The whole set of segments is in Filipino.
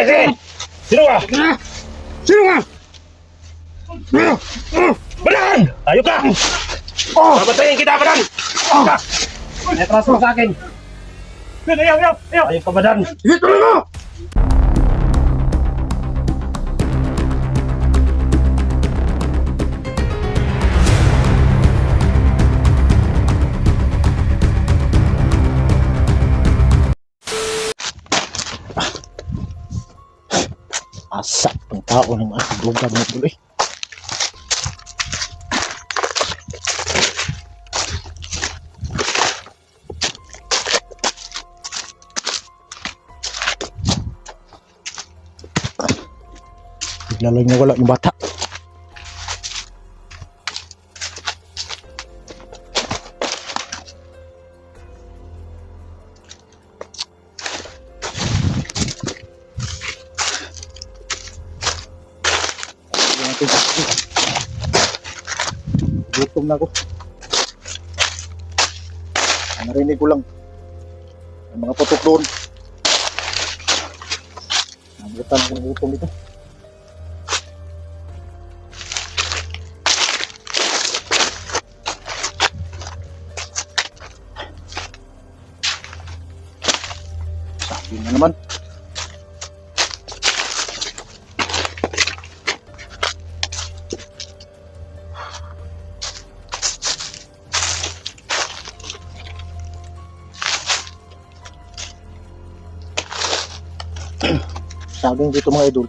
sige. Sino ka? Sino ka? Badan! Tayo ka! Babatayin kita, Badan! May atraso sa akin. Ayaw! Ayaw ka, Badan! Sige, tuloy mo! Asa pang tao ng mga lugar mo tuloy. Bigla lang nawala yung bata. Gutom na ako. Narinig ko lang ang mga putok doon. Nabutan ako ng gutom dito. Sabi na naman. Saging dito mga idol.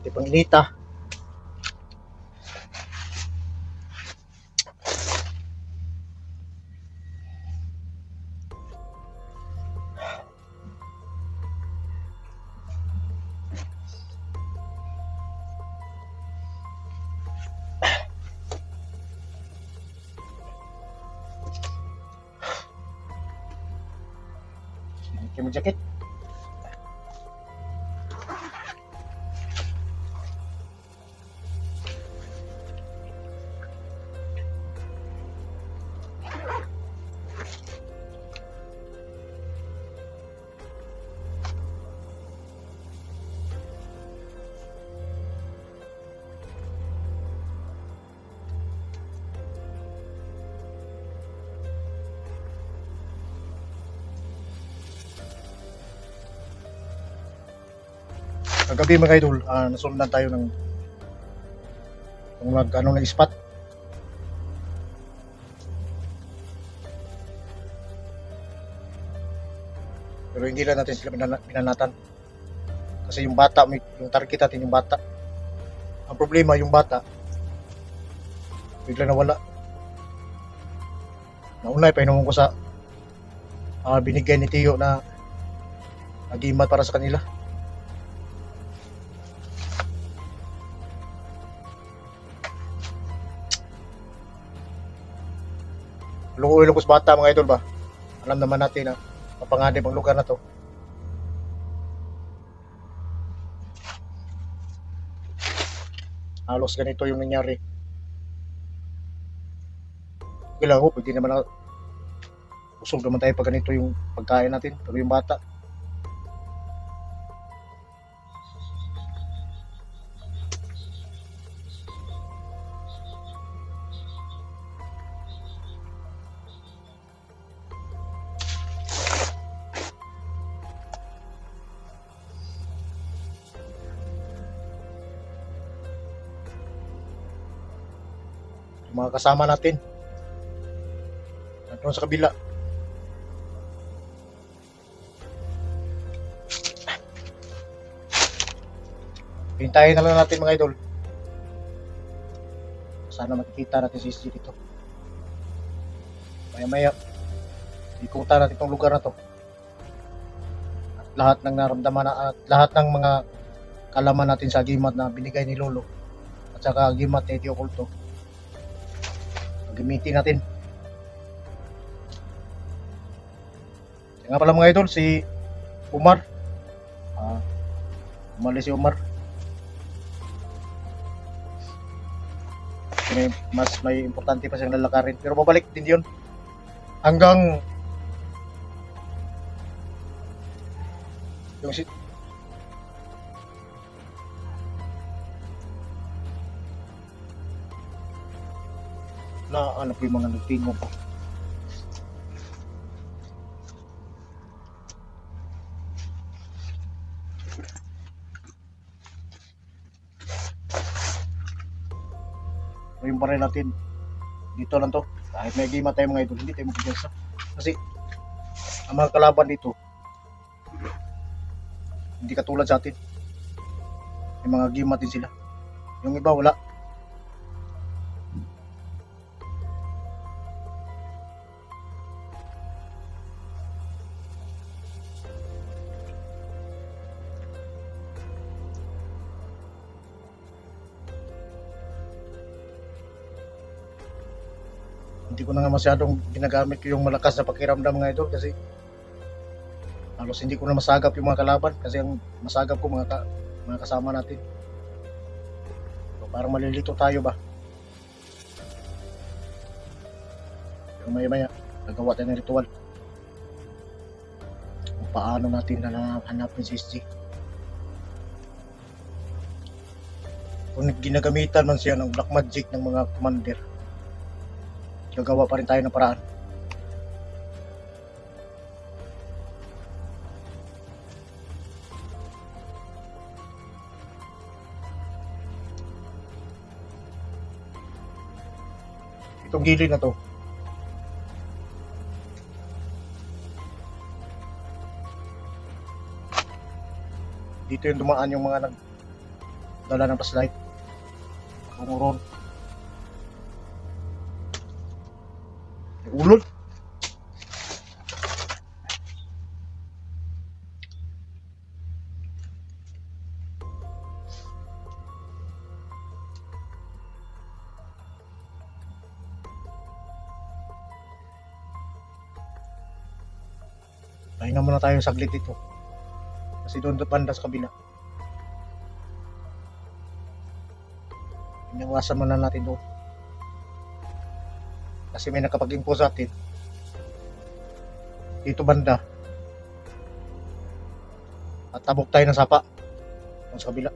Ito pang inita. Pakai mo jaket. Kagabi mga idol, nasundan tayo ng ng spot. Pero hindi lang natin sila pinanatan. Kasi yung bata, yung target natin yung bata. Ang problema yung bata, bigla nawala. Nauna, painuman ko sa binigay ni Tiyo na agimat para sa kanila. Lungos bata mga idol ba? Alam naman natin na mapanganib ang lugar na to. Halos ganito yung nangyari. Kailangan ko, pwede naman usog naman tayo pag ganito yung pagkain natin. Pero yung bata, yung mga kasama natin nandun sa kabila. Hintayin na lang natin mga idol. Sana makikita natin si CCTV dito. Maya ikutan natin itong lugar na to. At lahat ng naramdaman na, at lahat ng mga kalaman natin sa agimat na binigay ni Lolo at saka agimat ni Tio Kulto, gamitin natin. Nga pala mga idol, si Umar, Umalis si Omar. May importante pa siyang lalakarin. Pero babalik din yun. Hanggang yung na ano po yung mga nagtingo pa. Yung pa rin natin dito lang to, kahit may gima tayo mga idol, hindi tayo magpipiyansa kasi ang mga kalaban dito hindi katulad sa atin, may mga gima din sila, yung iba wala. Hindi ko na nga masyadong ginagamit yung malakas na pakiramdam mga idol kasi halos hindi ko na masagap yung mga kalaban kasi ang masagap ko mga kasama natin. So, parang malilito tayo ba? Pero maya nagawa tayo ng ritual kung paano natin hanapin si SG. Kung ginagamitan man siya ng black magic ng mga commander, gagawa pa rin tayo ng paraan. Itong gilid na to, dito yung dumaan yung mga nagdala ng flashlight, umuron, ulod. Pahinga muna tayo saglit dito kasi doon banda sa kabila inawasan muna natin doon kasi may nakapag-info sa atin dito banda at tabok tayo ng sapa doon sa kabila.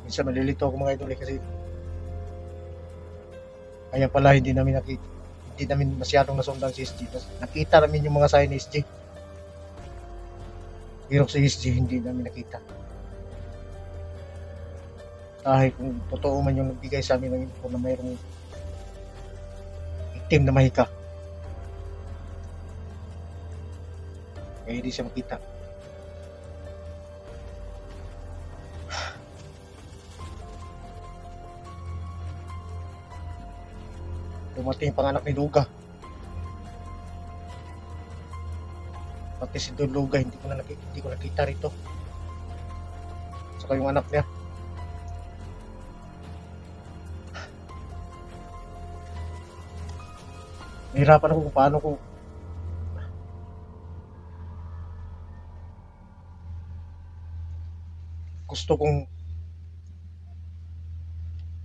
Minsan malilito ako mga idol kasi kaya pala hindi namin masyadong nasundan si SG. Nakita namin yung mga sign ni SG pero si SG hindi namin nakita dahil kung totoo man yung nagbigay sa amin ng info na mayroong itim na mahika kaya hindi siya makita. Dumating yung panganak ni Luga. Pati si Don Luga hindi ko nakita rito. Saka yung anak niya. Nahirapan ako kung paano ko gusto kong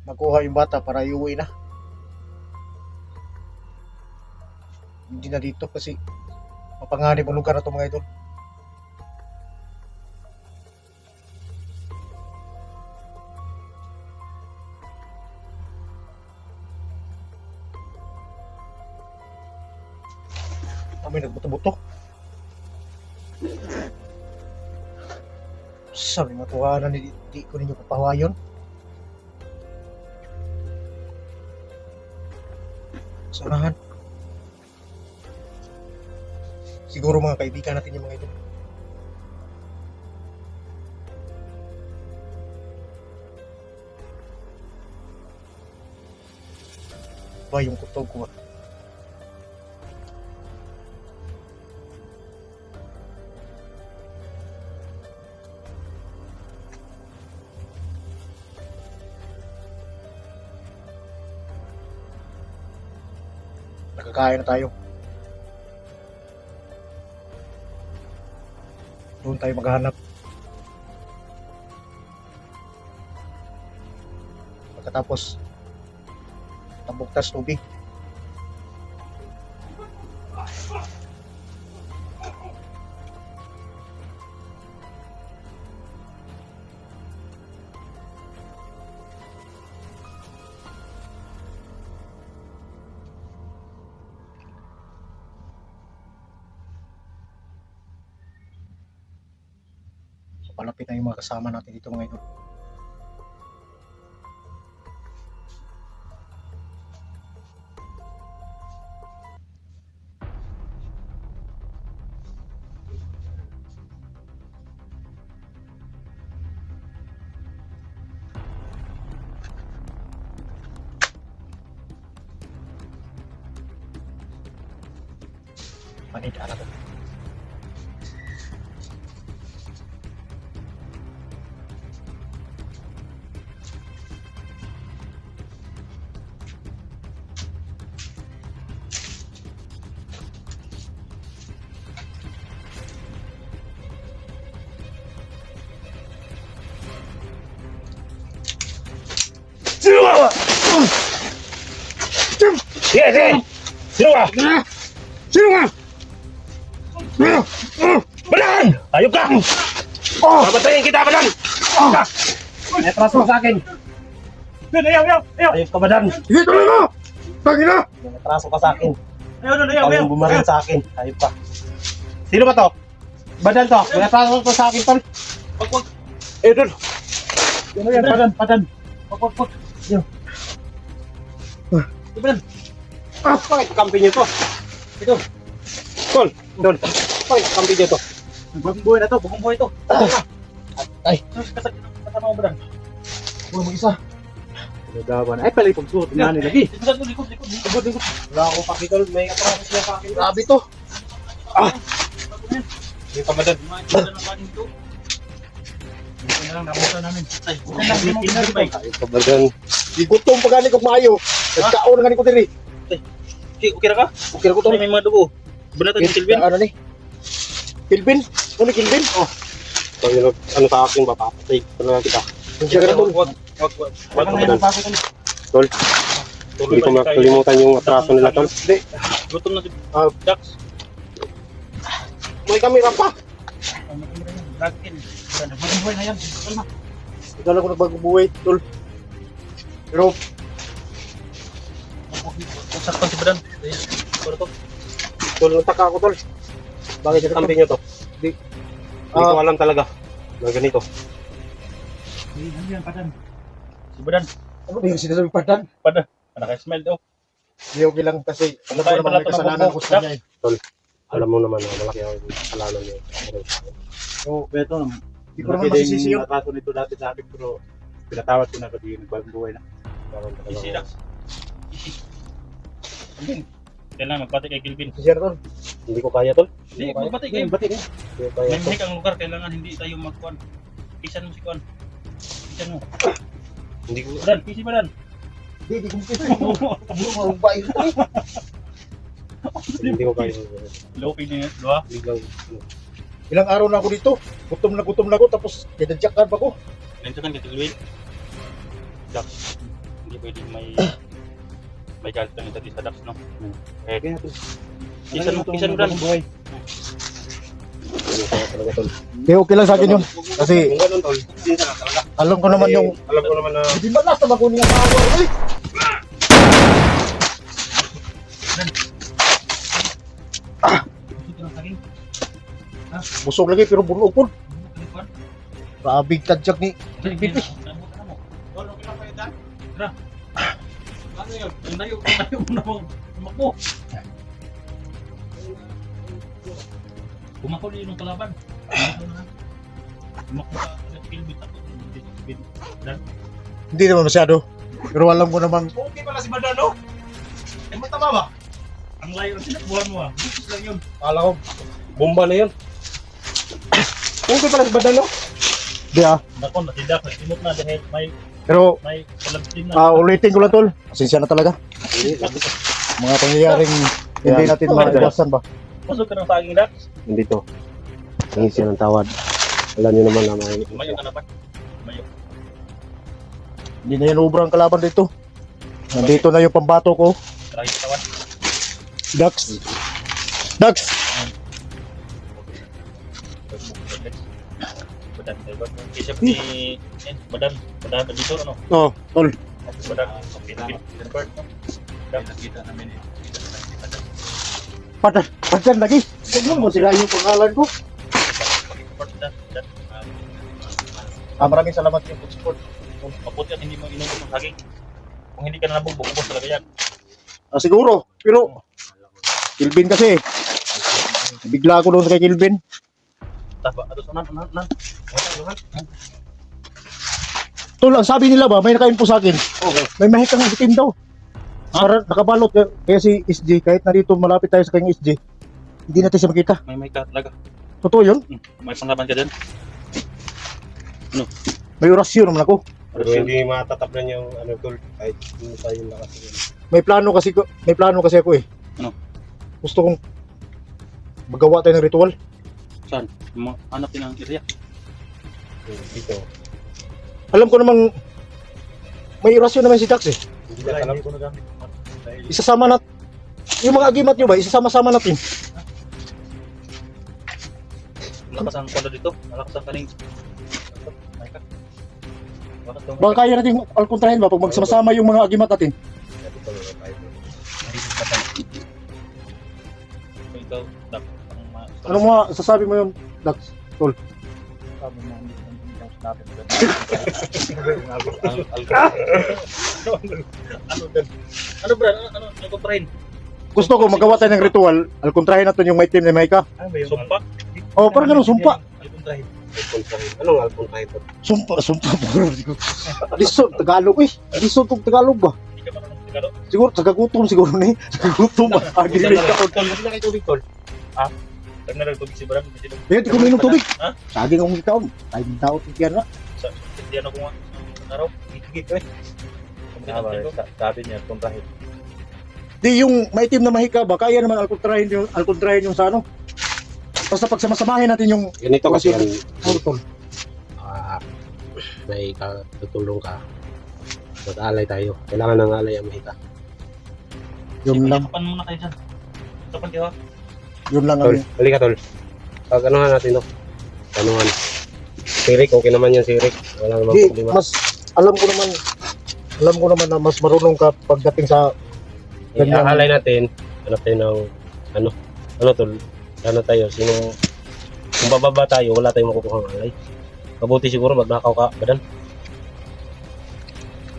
makuha yung bata para iuwi na. Hindi na dito kasi mapanganib ang lugar na ito mga idol. May nagbuto-buto. Sabi matuwanan di ko ninyo papahawayon. Sanahan. Siguro mga kaibigan natin yung mga ito. Ba yung kutog ko. Nakakain na tayo. Doon tayo maghahanap. Pagkatapos, tabuktas tubig. So, palapit na yung mga kasama natin dito mga idol. Manita na to. Sino ka? Sige, sige! Sino ka? Sino ka? Badan! Ayok ka! Babatayin kita, Badan! May atraso sa akin! Ayaw! Ayok ka, Badan! Sige, tuloy mo! Tangina! May atraso ka sa akin! Ayaw. Ayaw bumaril sa akin! Ayok ka! Sino ba to? Badan to! May atraso ka sa akin, tol! Wag. Eh, tol! Padan. Wag. Badan! Bakit kampi niyo to? Ito! Tol! Bakit kampi niyo to? Bagong buhay na to. Ay. Kasama mo ba? Huwag mag-isa. Nagawa na. Ay, pala yung pagsuot. Nga lagi. Likod. Wala akong pakitol, may atraso siya sa akin. Grabe to. Hindi ka, Badan! Dito na lang nakuha namin. Ay, pinarbay. Ayok ka, Badan! Gutom pa gani ko maayo. Nagkaon na gani ko diri. Okay na ka? Okay na ko to. May mga dugo. Banatan yung Silvin. Ano ni? Kilvin? Ano ni Kilvin? Oh. Ano sa akin, papapatay talaga kita. Siya ka na tol. Wag. Wag ka, Badan. Tol, hindi ko makalimutan yung atraso nila, tol. Hindi. Gutom na si Dax. May kamera pa. Lagin. Bagong buhay na yan. Kalma. Ikaw lang ko nagbagong buhay, tol. Pero, Saktan si Badan. Ano to? Tol, nataka ako, tol. Bakit yung kampi nyo to? Di. Hindi ko alam talaga na ganito. Ano yan, Padan? Si Badan. ano ba yung sinasabi padan? Naka-smile daw. Hindi okay lang kasi ano Ano ko tayo naman pala may kasalanan ito ko sa kanya eh. Alam mo naman na malaki ang kasalanan niyo. So, beto naman. Hindi ko naman masisisi yun. Nakaso nito dati sa akin pero pinatawad ko na kasi nagbagong buhay na. Easy Dax. Easy. Kailangan magbati kay Kilvin. Si Sir tol. Hindi ko kaya, tol. Hindi, magbati kayo. Bati ka. Hindi ko kaya, May tol. mahik ang lugar, kailangan hindi tayo magkuhan. Pisan mo si Kuhan. Pisan mo. Hindi ko. Badan, pisi Badan. Hindi ko mpisa. Ang baik ito eh. Hindi ko kaya. Low pin niya, doha. Biglang. Ilang araw na ako dito. Gutom na ako tapos dinadyakan pa ko. Ganito kan kay Kilvin. Dax. Hindi pwedeng may galit lang ito sa Dax, no? Eh, pisan mo Dan. Hindi ko kaya talaga, tol. Hindi okay lang sa akin yun. Kasi Kung ganun, tol, hindi na talaga. alam ko naman yung Alam ko naman na hindi ba last na makunin ang power eh. Busog lagi pero bunog po. Grabe tadyak ni Pilipin eh. Ano yun? Ang layo mo na tumakbo. Tumakbo din yung kalaban. Tumakbo ka sa Kilvin. Hindi naman masyado. Pero alam ko naman Okay pala si Badano. Eh, matama ba? Ang layo ng sinakbuhan mo ah. Bukas lang yun. akala ko bomba na yun. Okay pala sa badan, no? di ah. Nako, natidak. Natimot na dahil may Pero kalabsin na. ulitin ko lang tol. Pasensya na talaga. mga pangyayaring hindi natin maiwasan ba? Pasok ka ng saging Dax. Nandito. Hingi siya ng tawad. Alam niyo naman na may... Tumayo ka na ba? Tumayo. Hindi na yan ubrang kalaban dito. Nandito na yung pambato ko. Tarahin sa tawan. Dax. Dax. Badan. Isip ni... Badan. Badan ka dito, ano? Oh, tol. Badan. Bird, no? Nakita namin eh. Padan lagi. Huwag mo sila yung pangalan ko. Maraming salamat yung food support. Mabuti at hindi mo inumin ng saging. Kung hindi ka na nabubog, ubos talaga yan. Siguro. Pero, Kilvin kasi. Bigla ako doon kay Kilvin. Tapa, ato sa nan. Tol, ang sabi nila ba, may naka-info sa akin. Okay. May mahikang itim daw. Para nakabalot. Kaya si SJ, kahit narito malapit tayo sa kanyang SJ, hindi natin siya makita. May ka talaga. Totoo yun. May panglaban ka dyan. May orasyon naman ako. Pero hindi matatablan yung ano tol. Kahit hindi tayo lakas yun. May plano kasi ako eh. Ano? Gusto kong magawa tayo ng ritual. Saan? Hanap din ang area. Dito. Alam ko namang may orasyon naman si Dax eh. Hindi na alam. ko nagamit. Isasama nat yung mga agimat nyo ba, isasama-sama natin. Malakas ang kondo dito. Malakas ang kaning. Baka kaya natin alkontrahin ba pag magsama-sama yung mga agimat natin. Ikaw, Dak. Ano mo sasabi mo yun, Dax? Tol. Sabi mo, hindi natin. Ano bro? Ano kontrahin? Gusto ko magawa tayo ng ritual, alkontrahin natin yung may team na Maika. Ano ba yung sumpa? Oh, parang ganun, sumpa. Kontrahin. Anong alpon tayo tol? Sumpa bro. Lison, Tagalog eh. Lison tong Tagalog ba? Hindi ka marunong Tagalog? Siguro, tagagutom siguro ni. Tagagutom ba? Agilid ka ko. Tol, hindi na kayo tubig, tol. Ha? Pag naragtubig si Bram, hindi sila. Ayun, di ko minom tubig. Ha? Saging akong ikaon. Tayo ng tao, tigyan na. Hindi ano kung araw. Higit ko eh. Sabi niya, kontrahin. Di yung may team na mahika ba, kaya naman alkontrahin yung sa ano. Basta pagsamasamahin natin yung Ganito kasi yan. portal. May tutulong ka. Mag-alay tayo. Kailangan ng alay ang mahika. Yun lang, Tapan muna kayo dyan. Tapan kayo ha. yun lang Tol, ang halika tol. Pag anuhan natin to. Anuhan. Sirik, okay naman yan sirik. Wala namang di, problema. mas alam ko naman na mas marunong ka pagdating sa ganyan. Iaalay natin. Hanap tayo ng ano tol. Ano tayo, kung bababa tayo, wala tayong makukuha ng alay. Mabuti siguro magnakaw ka, Badan.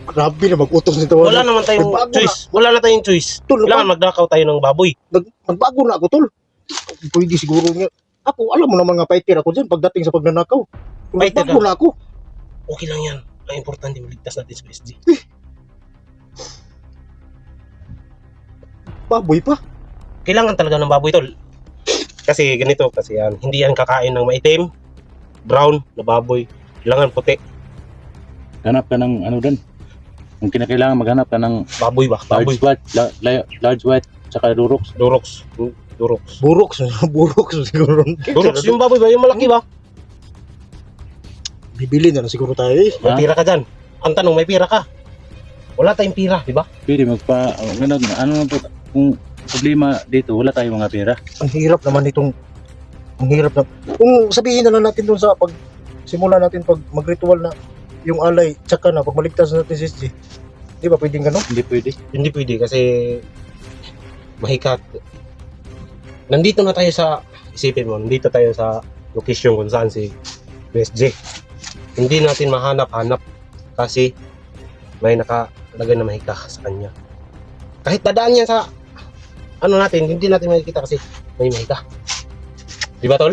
Grabe na mag-utos nito. Wala naman tayong Nagbago choice. Wala na tayong choice. Tol, Kailangan magnakaw tayo ng baboy. nagbago na ako tol. Pwede siguro niya. Ako, alam mo naman nga fighter ako dyan pagdating sa pagnanakaw. Fighter Nagbago ka? na ako. Okay lang yan. Ang importante, maligtas natin sa SG. Baboy pa. Kailangan talaga ng baboy, tol. Kasi ganito, kasi yan. Hindi yan kakain ng maitim, brown na baboy. Kailangan puti. Hanap ka ng ano doon. Kung kinakailangan maghanap ka ng Baboy ba? Baboy. large white, tsaka durox. Durox. Durox. Buroks. Buroks siguro. Durox yung baboy ba? Yung malaki ba? Bibili na siguro tayo eh. May pira ka dyan. Ang tanong, may pira ka. Wala tayong pira, di ba? Pwede ano na po, kung problema dito, wala tayong mga pera. Ang hirap naman itong kung sabihin na lang natin doon sa pag simula natin pag mag-ritual na yung alay tsaka na pag maligtas natin si SG. Di ba pwedeng gano'n? Hindi pwede. Hindi pwede kasi mahikat. Nandito na tayo sa, isipin mo, nandito tayo sa location kung saan si SG. Hindi natin mahanap-hanap kasi may nakalagay na mahika sa kanya. Kahit dadaan yan sa ano natin, hindi natin makikita kasi may mahika. Di ba, tol?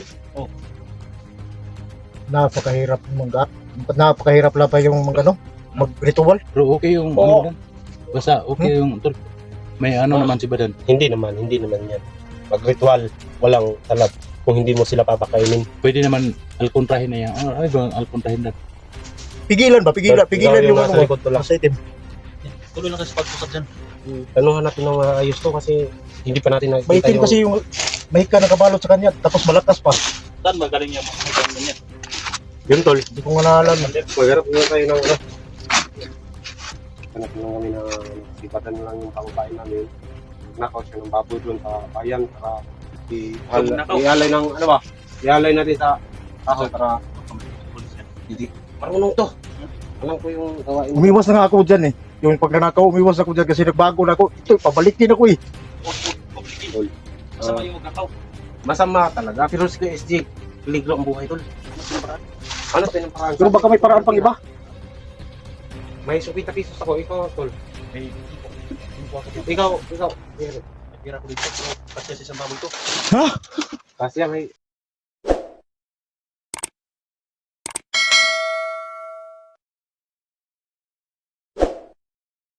Napakahirap lang pa yung mag-ritual. Pero okay yung Oo. ano doon. Basta okay yung tol. May ano naman si Badan. Hindi naman yan. Mag-ritual, walang talab. Kung hindi mo sila papakainin. Pwede naman alkontrahin na yan. Ano ba ang alkontrahin na? Pigilan ba? Pigilan Ikaw yung nasa likod, tol, ah. nasa itim. Tuloy lang kasi pag-usap dyan. Tanuhan natin ng ayos to kasi hindi pa natin nakikita Maitim kasi yung mahika na kabalot sa kanya, tapos malakas pa. Saan magaling yung mga ganyan niya? Yun tol. Hindi ko nga naalam. Magharap na tayo ng ano. Hanap lang kami na sipatan lang yung pangkain namin. Nakaw siya ng baboy doon sa bayan para ialay ng ano ba? Ialay natin sa kahoy para hindi marunong to. Alam ko yung gawain. Umiwas na nga ako dyan eh. Yung pagkanakaw, umiwas ako dyan kasi nagbago na ako. Ito, pabalikin ako eh. Masama yung magnakaw. Masama talaga. Pero si SG, peligro ang buhay tol. Ano tayo ng paraan? Pero baka may paraan pang iba. May supita pisos ako. Ikaw tol. May Ikaw. pira ko dito. Kasi sa isang baboy to. Kasi may